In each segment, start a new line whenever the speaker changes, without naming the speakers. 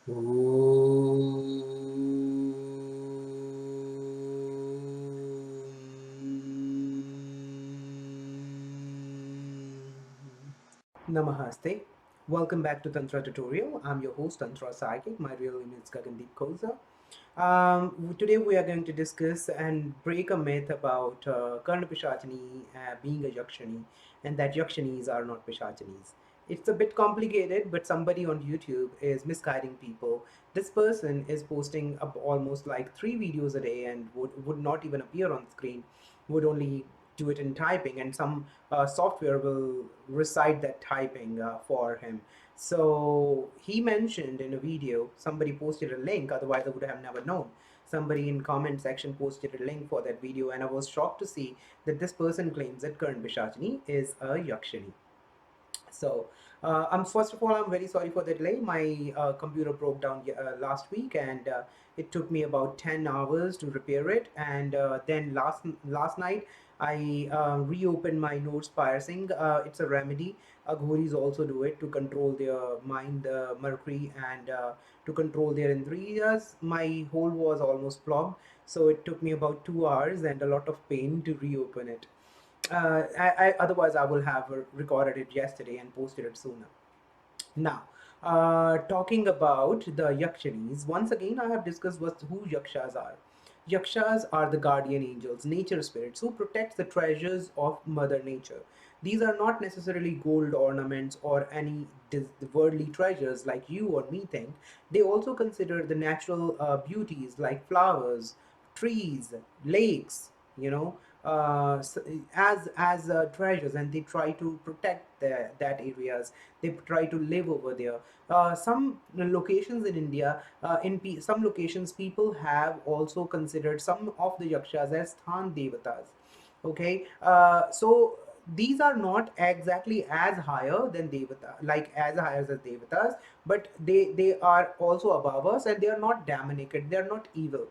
Namaste. Welcome back to Tantra Tutorial. I'm your host, Tantrapsychic. My real name is Gagandeep Koza. Today we are going to discuss and break a myth about KarnaPishachini being a Yakshani and that Yakshanis are not Pishachinis. It's a bit complicated, but somebody on YouTube is misguiding people. This person is posting up almost like 3 videos a day and would not even appear on screen, would only do it in typing, and some software will recite that typing for him. So he mentioned in a video, somebody posted a link, otherwise I would have never known. Somebody in comment section posted a link for that video, and I was shocked to see that this person claims that KarnaPishachini is a Yakshani. So, I'm first of all, I'm very sorry for the delay. My computer broke down last week, and it took me about 10 hours to repair it. And then last night, I reopened my nose piercing. It's a remedy. Aghoris also do it to control their mind, mercury, and to control their indriyas. My hole was almost plugged, so it took me about 2 hours and a lot of pain to reopen it. Otherwise, I will have recorded it yesterday and posted it sooner. Now, talking about the Yakshanis, once again, I have discussed who Yakshas are. Yakshas are the guardian angels, nature spirits who protect the treasures of Mother Nature. These are not necessarily gold ornaments or any worldly treasures like you or me think. They also consider the natural beauties like flowers, trees, lakes, you know, as treasures, and they try to protect that areas. They try to live over there. Some locations in India, some locations, people have also considered some of the yakshas as Sthan Devatas. Okay, so these are not exactly as higher than Devata, like as higher as Devatas, but they are also above us, and they are not demonic, they are not evil.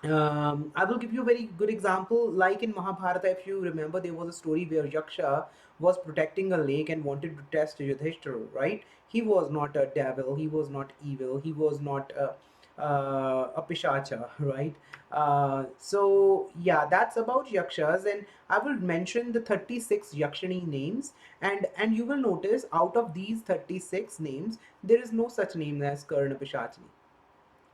I will give you a very good example. Like in Mahabharata, if you remember, there was a story where Yaksha was protecting a lake and wanted to test Yudhishthira, right? He was not a devil, he was not evil, he was not a pishacha, right? Yeah, that's about Yakshas, and I will mention the 36 Yakshani names, and you will notice out of these 36 names, there is no such name as Karna Pishachini.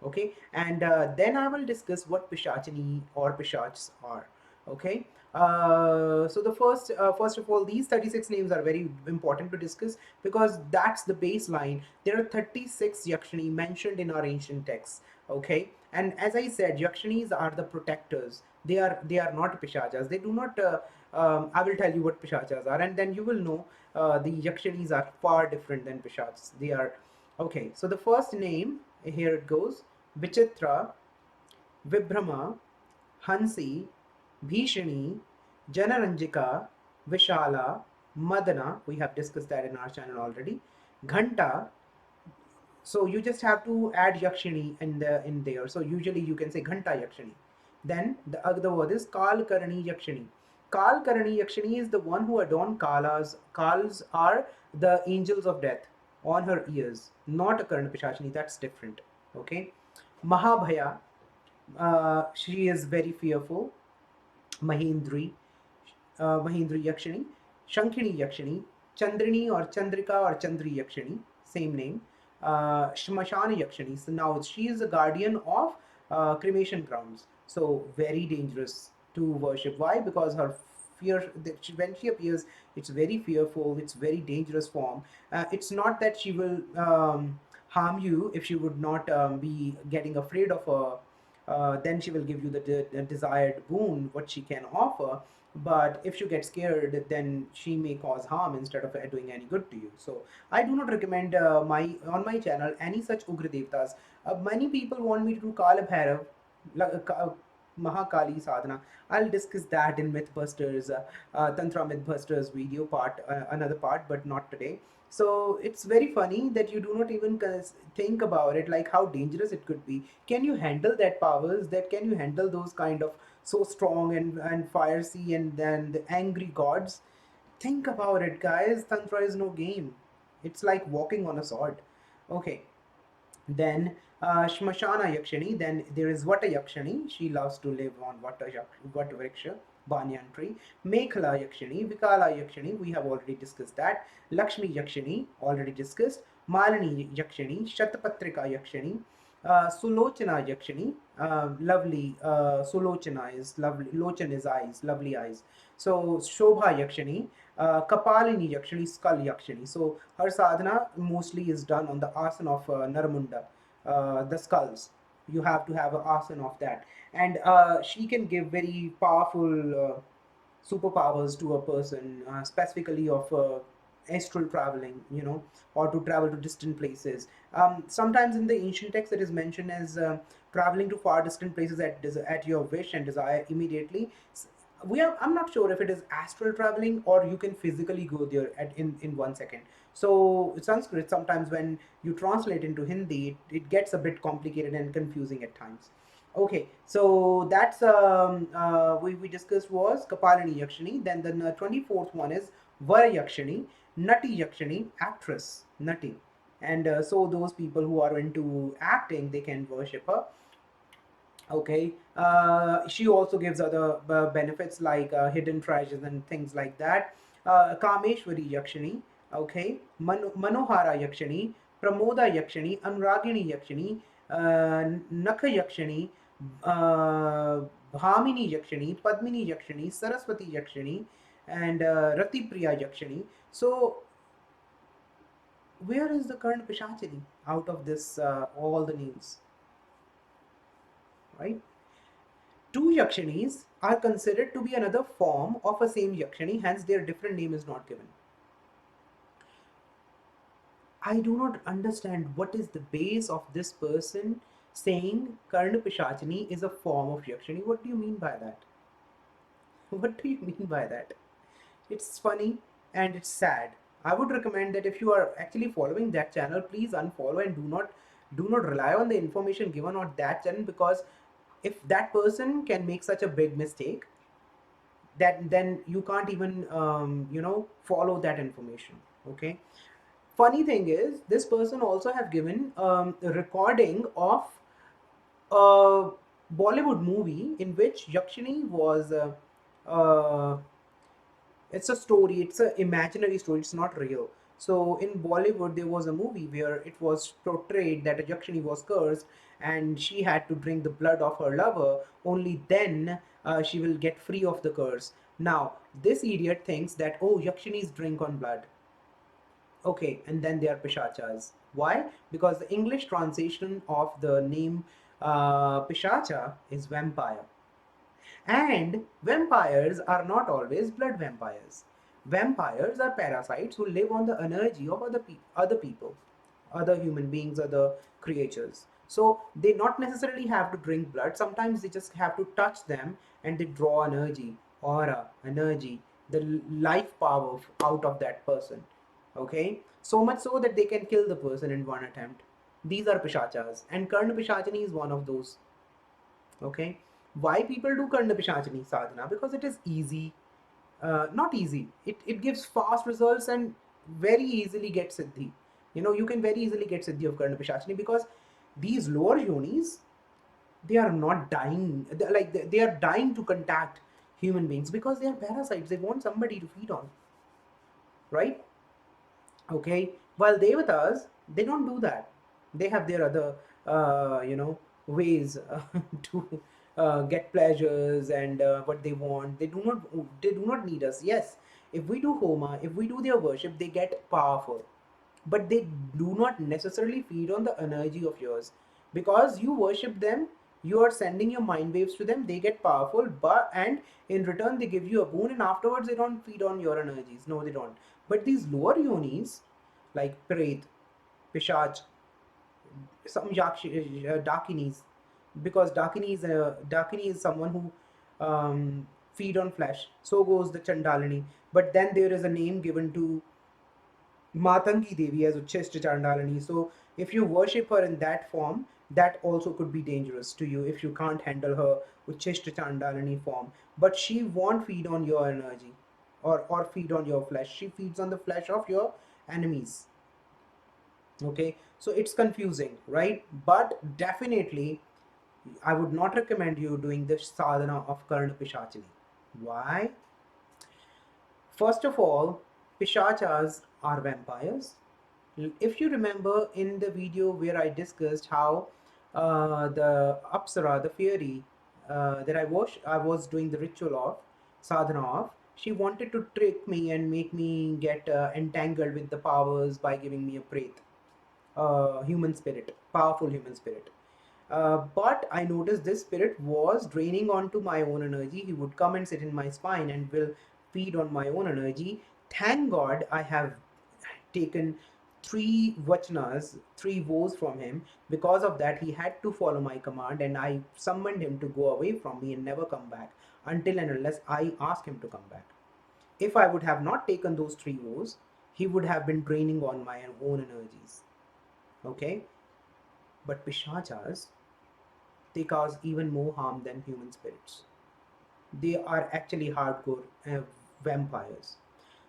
Okay, and then I will discuss what Pishachini or Pishachs are. Okay, so the first of all, these 36 names are very important to discuss because that's the baseline. There are 36 Yakshani mentioned in our ancient texts. Okay, and as I said, Yakshanis are the protectors. They are not Pishachas. They do not. I will tell you what Pishachas are, and then you will know the Yakshanis are far different than Pishachs. They are okay. So the first name, here it goes: Vichitra, Vibhrama, Hansi, Bhishani, Janaranjika, Vishala, Madana. We have discussed that in our channel already. Ghanta. So you just have to add Yakshini in there. So usually you can say Ghanta Yakshini. Then the other word is Kal Karani Yakshini. Kal Karani Yakshini is the one who adorn Kalas. Kals are the angels of death on her ears, not a Karna Pishachini. That's different. Okay. Mahabhaya, she is very fearful. Mahindri, Mahindri Yakshini, Shankini Yakshini, Chandrini or Chandrika or Chandri Yakshini, same name. Shmashana Yakshini. So now she is a guardian of cremation grounds. So very dangerous to worship. Why? Because her fear, when she appears, it's very fearful. It's very dangerous form. It's not that she will harm you if she would not be getting afraid of her. Then she will give you the desired boon, what she can offer. But if you get scared, then she may cause harm instead of doing any good to you. So I do not recommend my on my channel any such Ugra Devtas. Many people want me to do Kala Bhairav, Mahakali Sadhana. I'll discuss that in Mythbusters, Tantra Mythbusters video part, another part, but not today. So it's very funny that you do not even think about it, like how dangerous it could be. Can you handle that powers? That can you handle those kind of so strong and fiery and then the angry gods? Think about it, guys. Tantra is no game. It's like walking on a sword. Okay. Then Shmashana Yakshani. Then there is Vata Yakshani. She loves to live on Vata Vriksha, Banyan tree. Mekhla Yakshani, Vikala Yakshani. We have already discussed that. Lakshmi Yakshani, already discussed. Malini Yakshani, Shatapatrika Yakshani. Sulochana Yakshani, lovely. Sulochana is lovely. Lochan is eyes, lovely eyes. So Shobha Yakshani, Kapalini Yakshani, Skull Yakshani. So her sadhana mostly is done on the asana of Naramunda, the skulls. You have to have an asana of that, and she can give very powerful superpowers to a person, specifically of astral traveling, or to travel to distant places. Sometimes in the ancient text, it is mentioned as traveling to far distant places at your wish and desire immediately. I'm not sure if it is astral traveling or you can physically go there in 1 second. So Sanskrit, sometimes when you translate into Hindi, it gets a bit complicated and confusing at times. Okay, so that's we discussed was Kapalini Yakshani. Then the 24th one is Vara Yakshani, Nati Yakshani, actress, Nati. And so those people who are into acting, they can worship her. Okay, she also gives other benefits like hidden treasures and things like that. Kameshwari Yakshani, okay, Manohara Yakshani, Pramoda Yakshani, Anuragini Yakshani, Nakha Yakshani, Bhamini Yakshani, Padmini Yakshani, Saraswati Yakshani, and Ratipriya Yakshani. So where is the current Pishachini out of this all the names, right? Two Yakshanis are considered to be another form of a same Yakshani, hence their different name is not given. I do not understand what is the base of this person saying KarnaPishachini is a form of Yakshani. What do you mean by that? What do you mean by that? It's funny and it's sad. I would recommend that if you are actually following that channel, please unfollow and do not rely on the information given on that channel, because if that person can make such a big mistake, that then you can't even follow that information. Okay, funny thing is this person also have given a recording of a Bollywood movie in which Yakshini was it's a story, it's an imaginary story, it's not real. So in Bollywood there was a movie where it was portrayed that a Yakshini was cursed and she had to drink the blood of her lover, only then she will get free of the curse. Now this idiot thinks that, oh, Yakshinis drink on blood. Okay, and then they are Pishachas. Why? Because the English translation of the name Pishacha is vampire. And vampires are not always blood vampires. Vampires are parasites who live on the energy of other people, other human beings, other creatures. So they not necessarily have to drink blood. Sometimes they just have to touch them and they draw energy, aura, energy, the life power out of that person. Okay, so much so that they can kill the person in one attempt. These are pishachas, and Karna Pishachini is one of those. Okay, why people do Karnapishachini sadhana? Because it is easy, not easy, it gives fast results and very easily get siddhi. You can very easily get siddhi of Karnapishachini because these lower yonis, they are not dying, they are dying to contact human beings because they are parasites, they want somebody to feed on, right? Okay, while devatas, they don't do that. They have their other ways to get pleasures and what they want. They do not need us. Yes, if we do homa, if we do their worship, they get powerful, but they do not necessarily feed on the energy of yours. Because you worship them, you are sending your mind waves to them, they get powerful, but and in return they give you a boon, and afterwards they don't feed on your energies. No, they don't. But these lower yonis, like Pret, Pishach, some Dakinis, because Dakini is someone who feed on flesh. So goes the Chandalini. But then there is a name given to Matangi Devi as Uchishta Chandalini. So if you worship her in that form, that also could be dangerous to you if you can't handle her Uchishta Chandalini form. But she won't feed on your energy or feed on your flesh. She feeds on the flesh of your enemies. Okay, so it's confusing, right? But definitely I would not recommend you doing the sadhana of KarnaPishachini. Why? First of all, Pishachas are vampires. If you remember in the video where I discussed how the Apsara, the fairy that I was doing the ritual of, sadhana of, she wanted to trick me and make me get entangled with the powers by giving me a pret, human spirit, powerful human spirit. But I noticed this spirit was draining onto my own energy. He would come and sit in my spine and will feed on my own energy. Thank God I have taken three vachanas, three vows from him. Because of that, he had to follow my command, and I summoned him to go away from me and never come back until and unless I ask him to come back. If I would have not taken those three vows, he would have been draining on my own energies. Okay? But Pishachas, they cause even more harm than human spirits. They are actually hardcore vampires.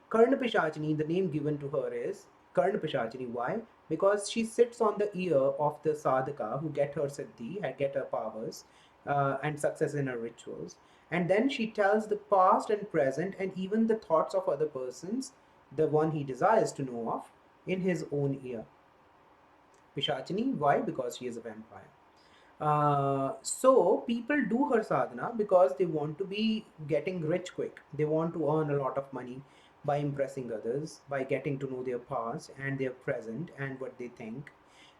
KarnaPishachini, the name given to her is KarnaPishachini. Why? Because she sits on the ear of the sadhaka who get her siddhi, get her powers, and success in her rituals. And then she tells the past and present and even the thoughts of other persons, the one he desires to know of, in his own ear. Pishachini, why? Because she is a vampire. So people do her sadhana because they want to be getting rich quick. They want to earn a lot of money by impressing others, by getting to know their past and their present and what they think.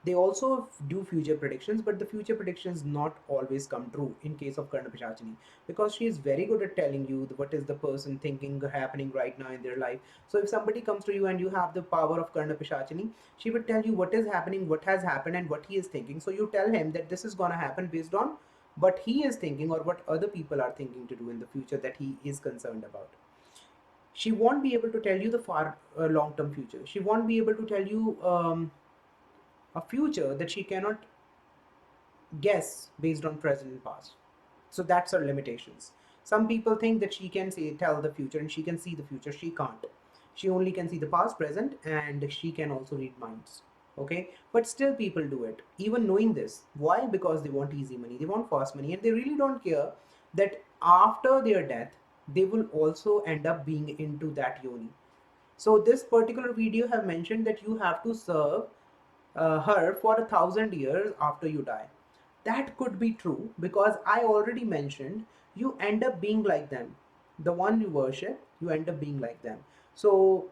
They also do future predictions, but the future predictions not always come true in case of Karna Pishachini, because she is very good at telling you what is the person thinking happening right now in their life. So if somebody comes to you and you have the power of Karna Pishachini, she would tell you what is happening, what has happened, and what he is thinking. So you tell him that this is gonna happen based on what he is thinking or what other people are thinking to do in the future that he is concerned about. She won't be able to tell you the far long-term future. She won't be able to tell you a future that she cannot guess based on present and past. So that's her limitations. Some people think that she can say tell the future and she can see the future. She can't. She only can see the past, present, and she can also read minds. Okay, but still people do it, even knowing this. Why? Because they want easy money, they want fast money, and they really don't care that after their death they will also end up being into that yoni. So this particular video have mentioned that you have to serve her for 1,000 years after you die. That could be true because I already mentioned you end up being like them. The one you worship, you end up being like them. So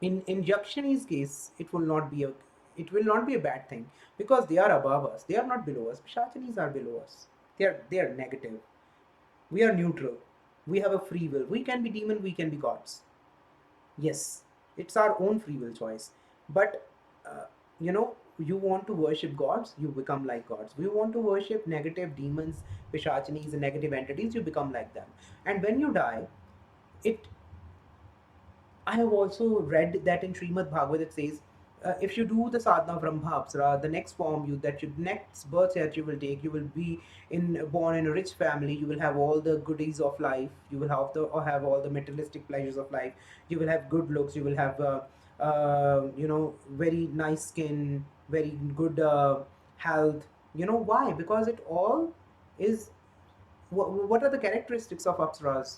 in Yakshani's case, it will not be a bad thing because they are above us. They are not below us. Pishachinis are below us. They are negative. We are neutral. We have a free will. We can be demon. We can be gods. Yes, it's our own free will choice. But you want to worship gods, you become like gods. You want to worship negative demons, pishachinis, and negative entities, you become like them. And when you die, it I have also read that in Srimad Bhagavad it says, if you do the sadhana Brahma Apsara, the next form next birth that you will take, you will be born in a rich family. You will have all the goodies of life. You will have all the materialistic pleasures of life. You will have good looks. You will have very nice skin, very good health. You know why? Because it all is. What are the characteristics of Apsaras?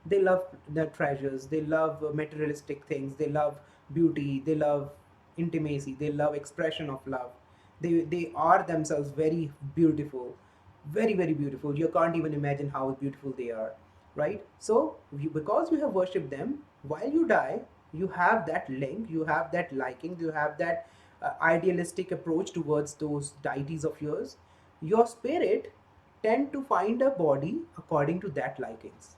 They love their treasures, they love materialistic things, they love beauty, they love intimacy, they love expression of love. They are themselves very beautiful, very very beautiful. You can't even imagine how beautiful they are, right? So because you have worshipped them, while you die, you have that link, you have that liking, you have that idealistic approach towards those deities of yours. Your spirit tend to find a body according to that likings.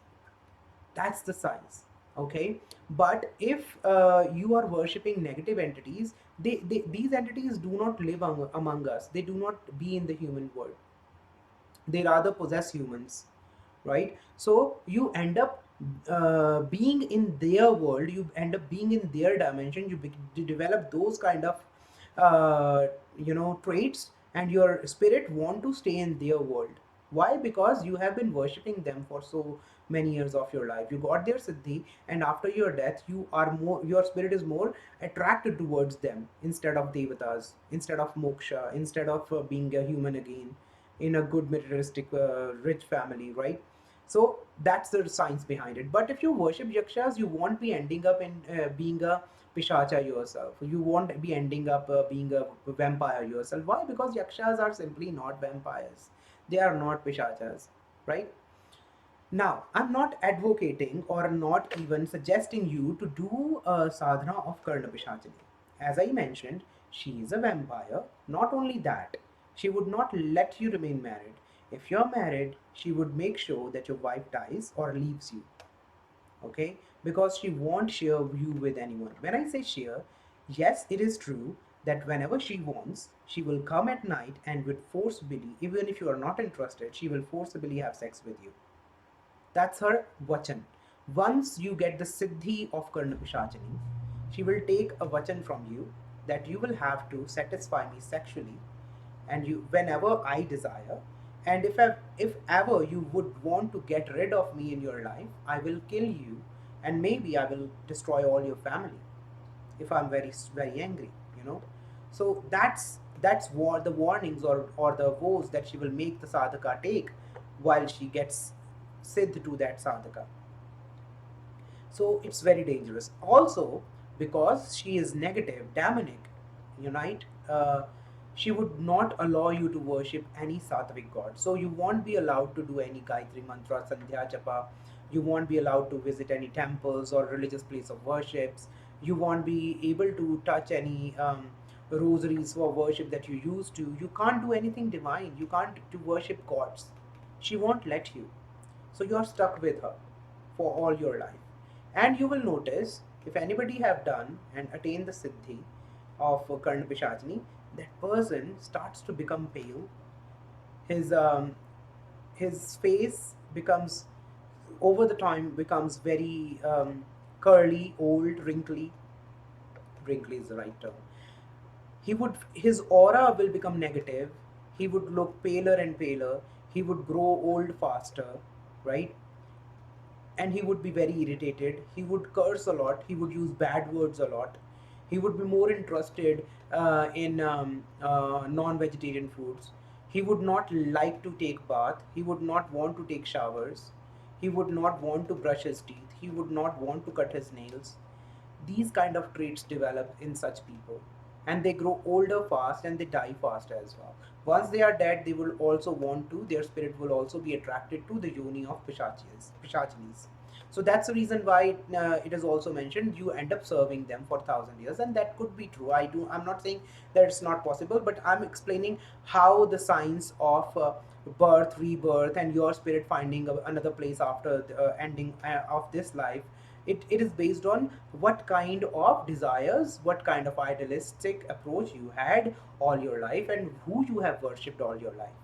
That's the science. Okay, but if you are worshipping negative entities, these entities do not live among us. They do not be in the human world. They rather possess humans, right? So you end up being in their world, you end up being in their dimension, you develop those kind of traits, and your spirit want to stay in their world. Why? Because you have been worshipping them for so many years of your life. You got their siddhi, and after your death, your spirit is more attracted towards them instead of devatas, instead of moksha, instead of being a human again in a good materialistic, rich family, right? So that's the science behind it. But if you worship yakshas, you won't be ending up in being a pishacha yourself. You won't be ending up being a vampire yourself. Why? Because yakshas are simply not vampires. They are not pishachas, right? Now, I'm not advocating or not even suggesting you to do a sadhana of KarnaPishachini. As I mentioned, she is a vampire. Not only that, she would not let you remain married. If you're married, she would make sure that your wife dies or leaves you. Okay? Because she won't share you with anyone. When I say share, yes, it is true that whenever she wants, she will come at night and would forcibly, even if you are not interested, she will forcibly have sex with you. That's her vachan. Once you get the siddhi of Karnapishachini, she will take a vachan from you that you will have to satisfy me sexually, and you whenever I desire. And if ever you would want to get rid of me in your life, I will kill you, and maybe I will destroy all your family if I'm very angry, you know. So that's the warnings or the vows that she will make the sadhaka take while she gets siddh to that sadhaka. So it's very dangerous. Also, because she is negative, demonic, unite, she would not allow you to worship any sattvic god. So you won't be allowed to do any Gayatri mantra, Sandhya Japa. You won't be allowed to visit any temples or religious place of worships. You won't be able to touch any rosaries for worship that you used to. You can't do anything divine. You can't do worship gods. She won't let you. So you're stuck with her for all your life. And you will notice, if anybody have done and attained the siddhi of Karna Pishachini, that person starts to become pale. His his face becomes over the time becomes very curly, old, wrinkly. Wrinkly is the right term. His aura will become negative. He would look paler and paler. He would grow old faster, right? And he would be very irritated. He would curse a lot. He would use bad words a lot. He would be more interested in non-vegetarian foods. He would not like to take bath. He would not want to take showers. He would not want to brush his teeth. He would not want to cut his nails. These kind of traits develop in such people, and they grow older fast and they die fast as well. Once they are dead, they will also want to, their spirit will also be attracted to the yoni of pishachinis. So that's the reason why it is also mentioned you end up serving them for 1,000 years, and that could be true. I'm not saying that it's not possible, but I'm explaining how the science of birth, rebirth, and your spirit finding another place after the ending of this life, it is based on what kind of desires, what kind of idealistic approach you had all your life, and who you have worshipped all your life.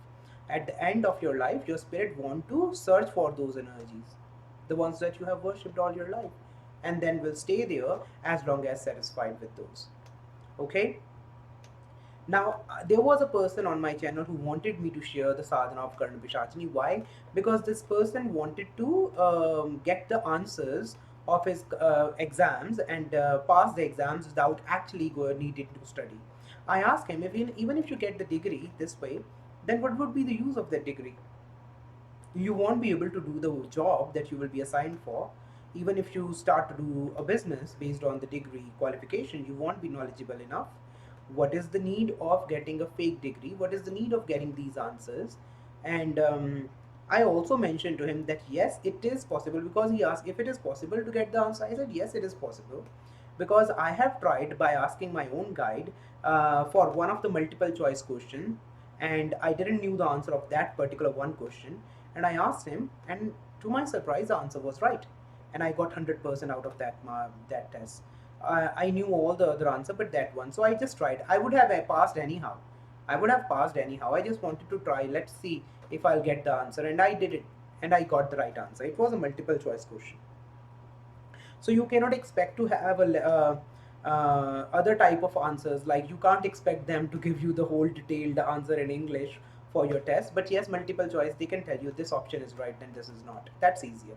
At the end of your life, your spirit want to search for those energies, the ones that you have worshipped all your life, and then will stay there as long as satisfied with those. Okay. Now, there was a person on my channel who wanted me to share the sadhana of Karna Pishachini. Why? Because this person wanted to get the answers of his exams and pass the exams without actually needing to study. I asked him, even if you get the degree this way, then what would be the use of that degree? You won't be able to do the job that you will be assigned for. Even if you start to do a business based on the degree qualification, you won't be knowledgeable enough. What is the need of getting a fake degree? What is the need of getting these answers? And I also mentioned to him that yes, it is possible, because he asked if it is possible to get the answer. I said yes, it is possible, because I have tried by asking my own guide for one of the multiple choice question, and I didn't knew the answer of that particular one question, and I asked him, and to my surprise, the answer was right, and I got 100% out of that test. I knew all the other answer, but that one. So I just tried. I would have passed anyhow. I would have passed anyhow. I just wanted to try. Let's see if I'll get the answer, and I did it, and I got the right answer. It was a multiple choice question. So you cannot expect to have a other type of answers. Like, you can't expect them to give you the whole detailed answer in English for your test. But yes, multiple choice, they can tell you this option is right and this is not. That's easier,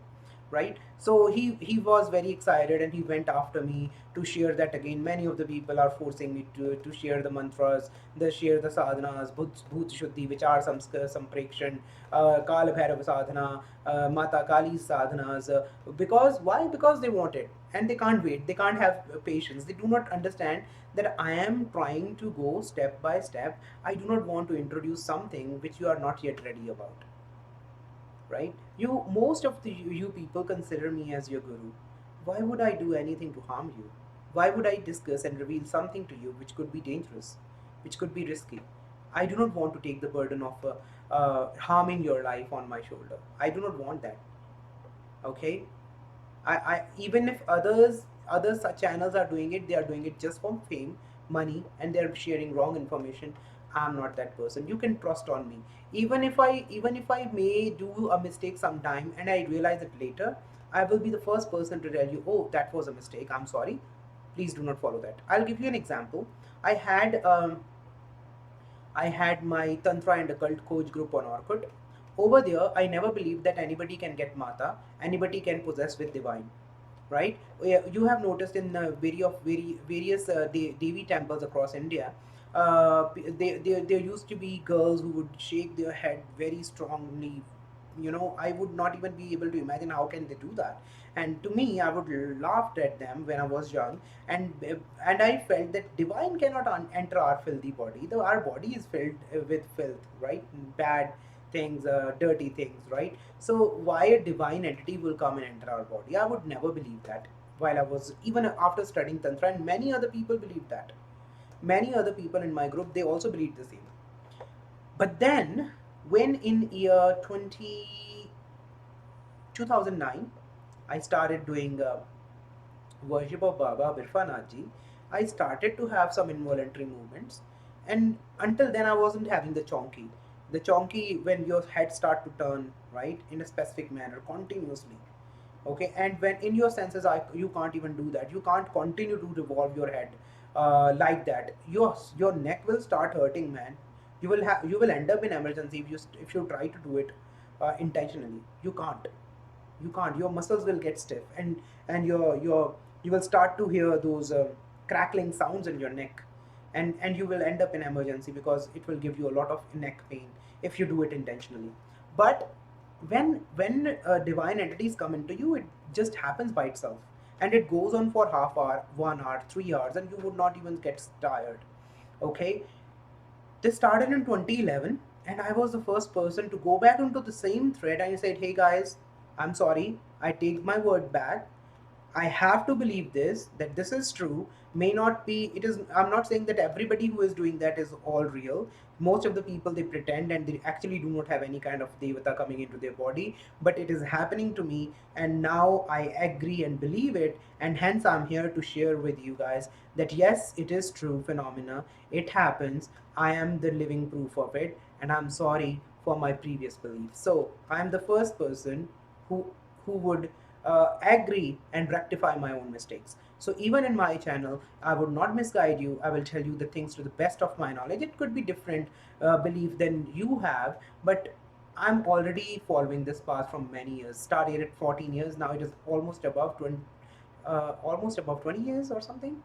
right? So he was very excited and he went after me to share that. Again, many of the people are forcing me to share the mantras, they share the sadhanas, bhut shuddhi, which are some prekshan, kala bhairav sadhana, mata kali's sadhanas, because why? Because they want it and they can't wait, they can't have patience, they do not understand that I am trying to go step by step. I do not want to introduce something which you are not yet ready about, right? You, most of the you people consider me as your guru. Why would I do anything to harm you? Why would I discuss and reveal something to you which could be dangerous, which could be risky? I do not want to take the burden of harming your life on my shoulder. I do not want that. Okay, I even if other such channels are doing it, they are doing it just for fame, money, and they're sharing wrong information. I'm not that person. You can trust on me. Even if I may do a mistake sometime and I realize it later, I will be the first person to tell you, oh, that was a mistake. I'm sorry. Please do not follow that. I'll give you an example. I had I had my Tantra and Occult coach group on Orkut. Over there, I never believed that anybody can get Mata, anybody can possess with divine, right? You have noticed in various Devi temples across India, there used to be girls who would shake their head very strongly. I would not even be able to imagine how can they do that. And to me, I would laughed at them when I was young, and I felt that divine cannot enter our filthy body. Though our body is filled with filth, right? Bad things, dirty things, right? So why a divine entity will come and enter our body? I would never believe that. While I was, even after studying tantra, and many other people believe that. Many other people in my group, they also believe the same. But then, when in year 2009, I started doing worship of Baba Birfanath Ji, I started to have some involuntary movements. And until then, I wasn't having the chonky. The chonky, when your head start to turn, right, in a specific manner, continuously. Okay, and when in your senses, you can't even do that. You can't continue to revolve your head like that. Your neck will start hurting, man. You will end up in emergency if you try to do it intentionally. You can't. Your muscles will get stiff, and you will start to hear those crackling sounds in your neck, and you will end up in emergency because it will give you a lot of neck pain if you do it intentionally. But when divine entities come into you, it just happens by itself, and it goes on for half hour, 1 hour, 3 hours, and you would not even get tired. Okay, this started in 2011, and I was the first person to go back into the same thread and I said, hey guys, I'm sorry, I take my word back. I have to believe this, that this is true. May not be, it is, I'm not saying that everybody who is doing that is all real. Most of the people, they pretend and they actually do not have any kind of devata coming into their body. But it is happening to me, and now I agree and believe it. And hence, I'm here to share with you guys that yes, it is true phenomena. It happens. I am the living proof of it, and I'm sorry for my previous beliefs. So, I am the first person who would agree and rectify my own mistakes. So even in my channel, I would not misguide you. I will tell you the things to the best of my knowledge. It could be different belief than you have, but I'm already following this path from many years. Started at 14 years. Now it is almost above 20 years or something.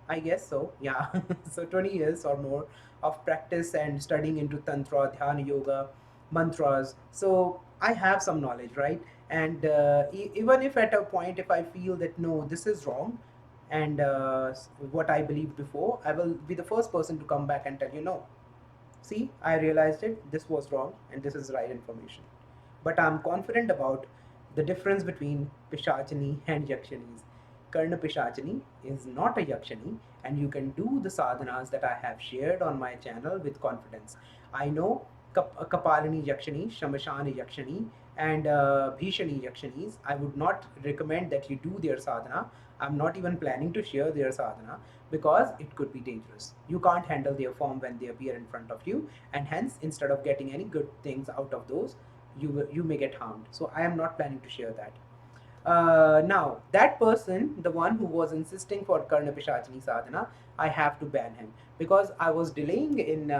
I guess so, yeah. So 20 years or more of practice and studying into Tantra, Dhyana Yoga, mantras. So I have some knowledge, right? And even if at a point, if I feel that no, this is wrong, and what I believed before, I will be the first person to come back and tell you no. See, I realized it, this was wrong, and this is right information. But I'm confident about the difference between Pishachini and Yakshanis. KarnaPishachini is not a Yakshani, and you can do the sadhanas that I have shared on my channel with confidence. I know Kapalini Yakshani, Shamashani Yakshani, and Bhishani Yakshanis. I would not recommend that you do their sadhana. I'm not even planning to share their sadhana because it could be dangerous. You can't handle their form when they appear in front of you, and hence, instead of getting any good things out of those, you may get harmed. So I am not planning to share that. Now, that person, the one who was insisting for KarnaPishachini sadhana, I have to ban him because I was delaying in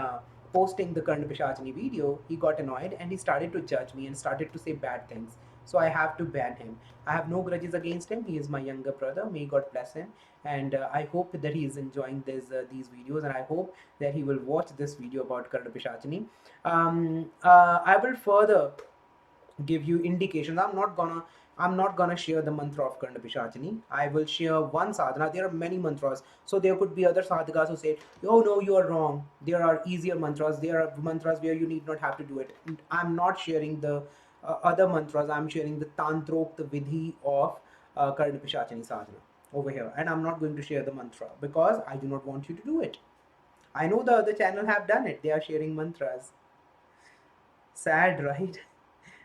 posting the KarnaPishachini video, he got annoyed and he started to judge me and started to say bad things. So I have to ban him. I have no grudges against him. He is my younger brother. May God bless him. And I hope that he is enjoying these videos, and I hope that he will watch this video about KarnaPishachini. I will further give you indications. I'm not gonna share the mantra of KarnaPishachini. I will share one sadhana. There are many mantras, so there could be other sadhakas who say, "Oh no, you are wrong. There are easier mantras. There are mantras where you need not have to do it." I'm not sharing the other mantras. I'm sharing the Tantrokta Vidhi of KarnaPishachini sadhana over here, and I'm not going to share the mantra because I do not want you to do it. I know the other channel have done it. They are sharing mantras. Sad, right?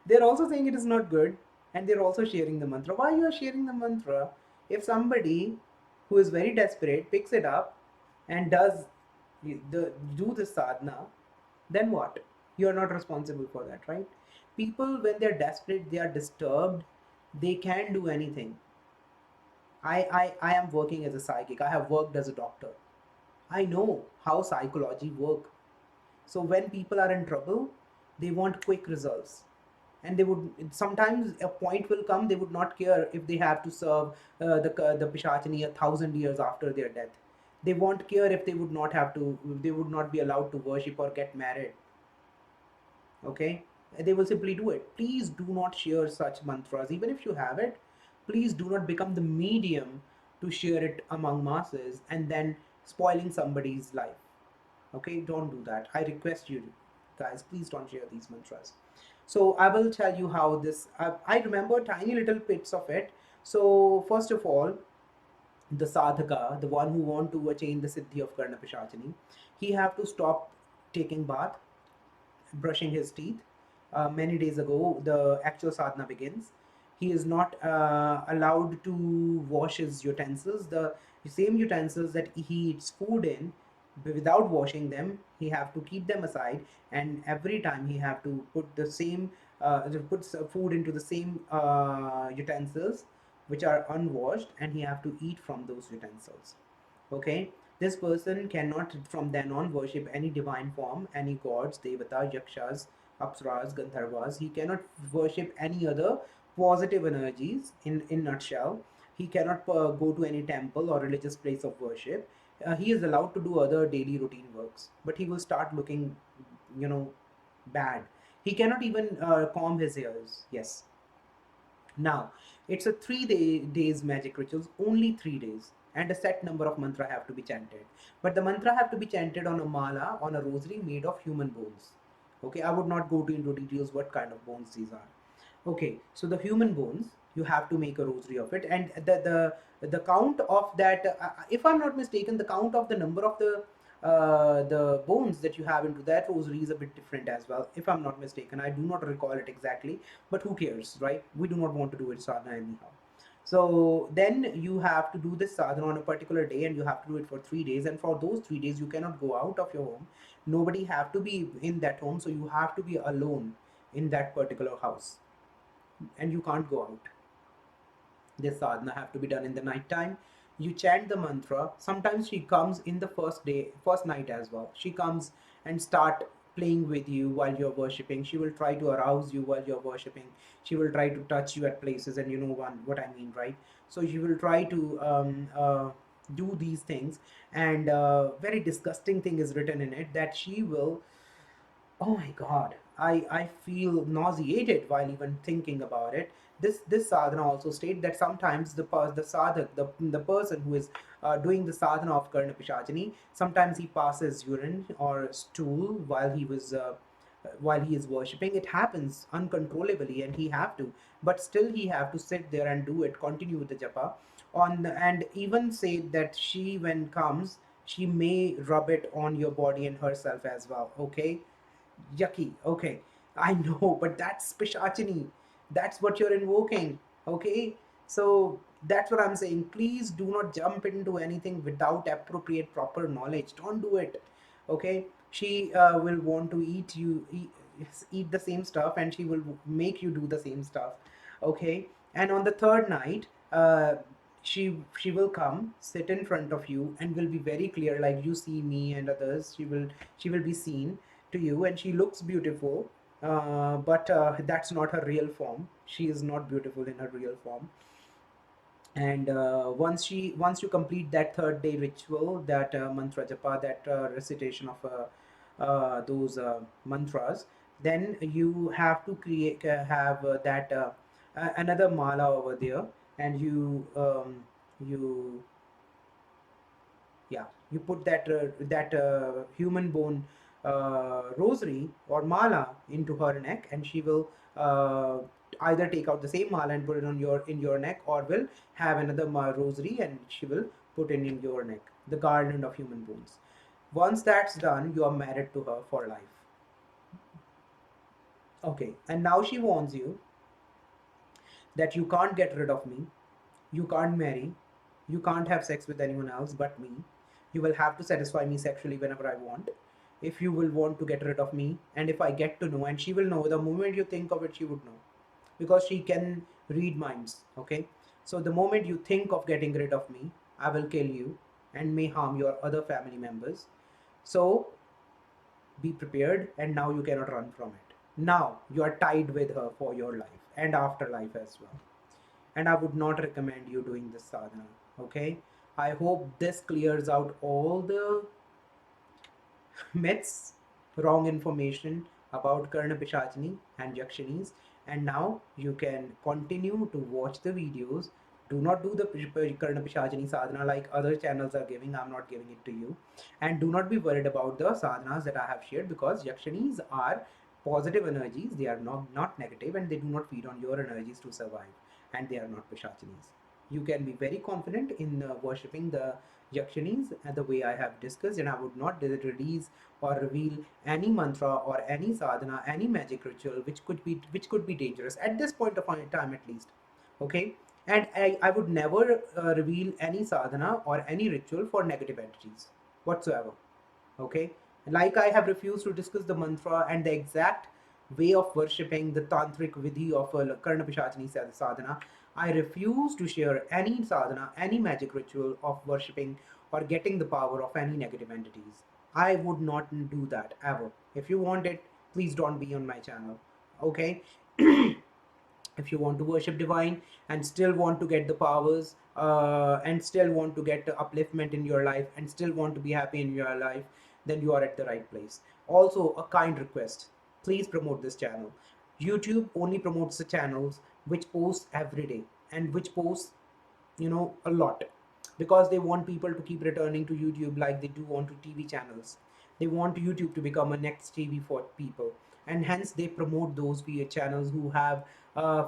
They're also saying it is not good, and they're also sharing the mantra. Why you are sharing the mantra? If somebody who is very desperate picks it up and does the sadhana, then what? You are not responsible for that, right? People, when they're desperate, they are disturbed, they can do anything. I am working as a psychic. I have worked as a doctor. I know how psychology work. So when people are in trouble, they want quick results, and they would sometimes a point will come they would not care if they have to serve the Pishachini 1,000 years after their death. They won't care if they would not be allowed to worship or get married. Okay, they will simply do it. Please do not share such mantras. Even if you have it, please do not become the medium to share it among masses and then spoiling somebody's life. Okay, don't do that. I request you guys, please don't share these mantras. So I will tell you how this I remember tiny little bits of it. So first of all, the sadhaka, the one who want to attain the siddhi of KarnaPishachini, he have to stop taking bath, brushing his teeth. Many days ago, the actual sadhana begins. He is not allowed to wash his utensils. The same utensils that he eats food in, without washing them, he have to keep them aside, and every time he have to put the same put food into the same utensils which are unwashed, and he have to eat from those utensils. Okay, this person cannot from then on worship any divine form, any gods, devata, yakshas, apsaras, gandharvas. He cannot worship any other positive energies. In nutshell, he cannot go to any temple or religious place of worship. He is allowed to do other daily routine works, but he will start looking, you know, bad. He cannot even comb his hairs. Yes. Now, it's a 3 days magic rituals, only 3 days, and a set number of mantra have to be chanted. But the mantra have to be chanted on a mala, on a rosary made of human bones. Okay, I would not go into details what kind of bones these are. Okay, so the human bones, you have to make a rosary of it, and the count of that, if I'm not mistaken, the count of the number of the bones that you have into that rosary is a bit different as well. If I'm not mistaken, I do not recall it exactly, but who cares, right? We do not want to do it sadhana anyhow. So then you have to do this sadhana on a particular day, and you have to do it for 3 days. And for those 3 days, you cannot go out of your home. Nobody have to be in that home, so you have to be alone in that particular house, and you can't go out. This sadhana have to be done in the night time. You chant the mantra. Sometimes she comes in the first night as well. She comes and start playing with you while you're worshipping. She will try to arouse you while you're worshipping. She will try to touch you at places, and you know what I mean, right? So she will try to do these things, and very disgusting thing is written in it that she will. Oh my God, I feel nauseated while even thinking about it. This sadhana also state that sometimes the sadhak, the person who is doing the sadhana of KarnaPishachini, sometimes he passes urine or stool while he is worshipping. It happens uncontrollably, and he have to, but still he have to sit there and do it, continue with the japa and even say that she when comes, she may rub it on your body and herself as well. Okay, yucky. Okay, I know, but that's Pishachini. That's what you're invoking. Okay, so that's what I'm saying. Please do not jump into anything without appropriate, proper knowledge. Don't do it. Okay, she will want to eat the same stuff, and she will make you do the same stuff. Okay, and on the third night, she will come, sit in front of you, and will be very clear, like you see me and others. She will be seen, to you, and she looks beautiful, but that's not her real form. She is not beautiful in her real form. And once you complete that third day ritual, that mantra japa, that recitation of those mantras, then you have to create have that another mala over there, and you yeah, you put that human bone rosary or mala into her neck, and she will uh, either take out the same mala and put it on your neck, or will have another rosary and she will put in your neck the garland of human bones. Once that's done, you are married to her for life. Okay, and now she warns you that you can't get rid of me, you can't marry, you can't have sex with anyone else but me. You will have to satisfy me sexually whenever I want. If you will want to get rid of me, and if I get to know, and she will know the moment you think of it, she would know because she can read minds. Okay, so the moment you think of getting rid of me, I will kill you and may harm your other family members. So be prepared, and now you cannot run from it. Now you are tied with her for your life and afterlife as well, and I would not recommend you doing this sadhana. Okay, I hope this clears out all the myths, wrong information about KarnaPishachini and Yakshinis, and now you can continue to watch the videos. Do not do the KarnaPishachini sadhana like other channels are giving. I'm not giving it to you. And do not be worried about the sadhanas that I have shared, because Yakshinis are positive energies. They are not negative, and they do not feed on your energies to survive. And they are not Pishachinis. You can be very confident in worshipping the Yakshinis the way I have discussed, and I would not release or reveal any mantra or any sadhana, any magic ritual which could be dangerous at this point of time, at least. Okay, and I would never reveal any sadhana or any ritual for negative entities whatsoever. Okay, like I have refused to discuss the mantra and the exact way of worshipping the tantric vidhi of Karnapishachini sadhana. I refuse to share any sadhana, any magic ritual of worshipping or getting the power of any negative entities. I would not do that ever. If you want it, please don't be on my channel. Okay. If you want to worship divine and still want to get the powers, and still want to get upliftment in your life, and still want to be happy in your life, then you are at the right place. Also, a kind request: please promote this channel. YouTube only promotes the channels which post every day and which post a lot, because they want people to keep returning to YouTube like they do onto TV channels. They want YouTube to become a next TV for people, and hence they promote those channels who have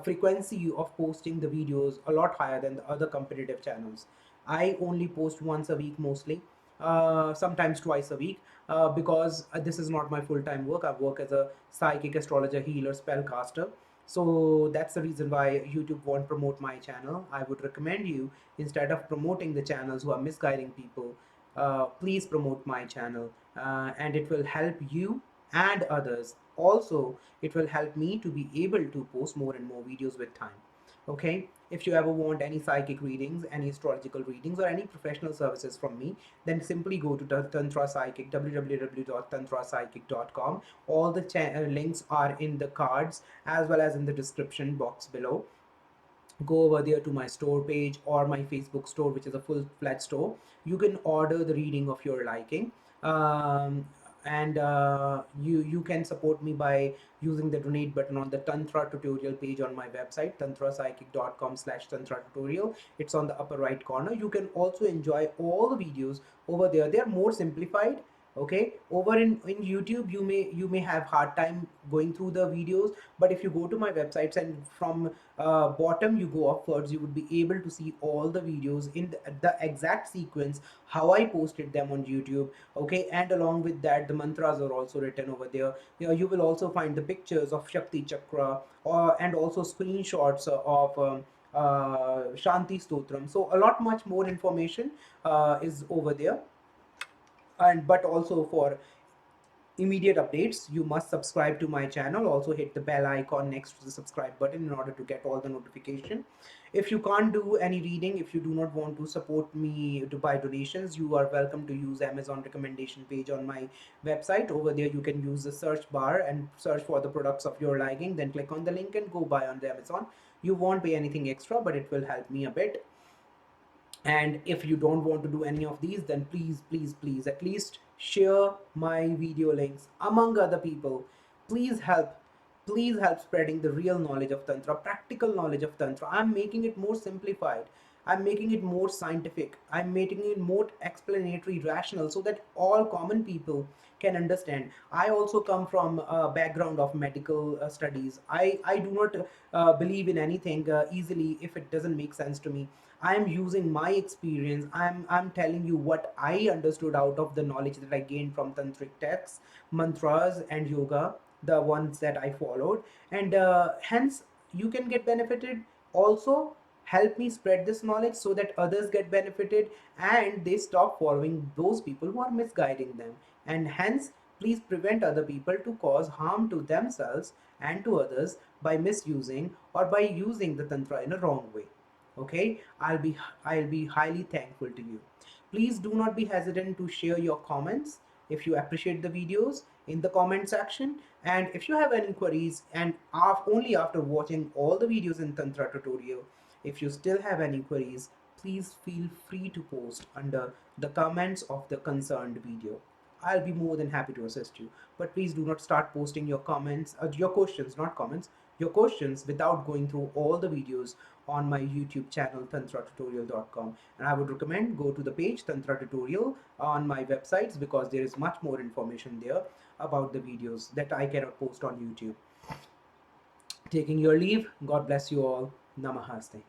frequency of posting the videos a lot higher than the other competitive channels. I only post once a week mostly, sometimes twice a week, because this is not my full-time work. I work as a psychic, astrologer, healer, spellcaster. So that's the reason why YouTube won't promote my channel. I would recommend you, instead of promoting the channels who are misguiding people, please promote my channel, and it will help you and others. Also, it will help me to be able to post more and more videos with time. Okay, if you ever want any psychic readings, any astrological readings, or any professional services from me, then simply go to Tantra Psychic, www.tantrapsychic.com. All the links are in the cards as well as in the description box below. Go over there to my store page or my Facebook store, which is a full-fledged store. You can order the reading of your liking, and you can support me by using the donate button on the Tantra tutorial page on my website, tantrapsychic.com/tantra tutorial. It's on the upper right corner. You can also enjoy all the videos over there. They are more simplified. Okay, over in YouTube, you may have hard time going through the videos, but if you go to my websites and from bottom you go upwards, you would be able to see all the videos in the exact sequence how I posted them on YouTube. Okay, and along with that, the mantras are also written over there. You will also find the pictures of Shakti Chakra, and also screenshots of Shanti Stotram. So a lot much more information is over there. And but also for immediate updates, you must subscribe to my channel. Also hit the bell icon next to the subscribe button in order to get all the notification. If you can't do any reading, if you do not want to support me to buy donations, you are welcome to use Amazon recommendation page on my website. Over there you can use the search bar and search for the products of your liking, then click on the link and go buy on the Amazon. You won't pay anything extra, but it will help me a bit. And if you don't want to do any of these, then please at least share my video links among other people. Please help please help spreading the real knowledge of Tantra, practical knowledge of Tantra. I'm making it more simplified, I'm making it more scientific, I'm making it more explanatory, rational, so that all common people can understand. I also come from a background of medical studies. I do not believe in anything easily if it doesn't make sense to me. I'm using my experience. I'm telling you what I understood out of the knowledge that I gained from tantric texts, mantras, and yoga, the ones that I followed, and hence you can get benefited. Also, help me spread this knowledge so that others get benefited and they stop following those people who are misguiding them. And hence, please prevent other people to cause harm to themselves and to others by misusing or by using the tantra in a wrong way. Okay, I'll be highly thankful to you. Please do not be hesitant to share your comments if you appreciate the videos in the comment section. And if you have any queries, and only after watching all the videos in Tantra tutorial, if you still have any queries, please feel free to post under the comments of the concerned video. I'll be more than happy to assist you. But please do not start posting your comments, your questions, not comments, your questions without going through all the videos on my YouTube channel tantratutorial.com. And I would recommend go to the page Tantra Tutorial on my websites, because there is much more information there about the videos that I cannot post on YouTube. Taking your leave, God bless you all. Namaste.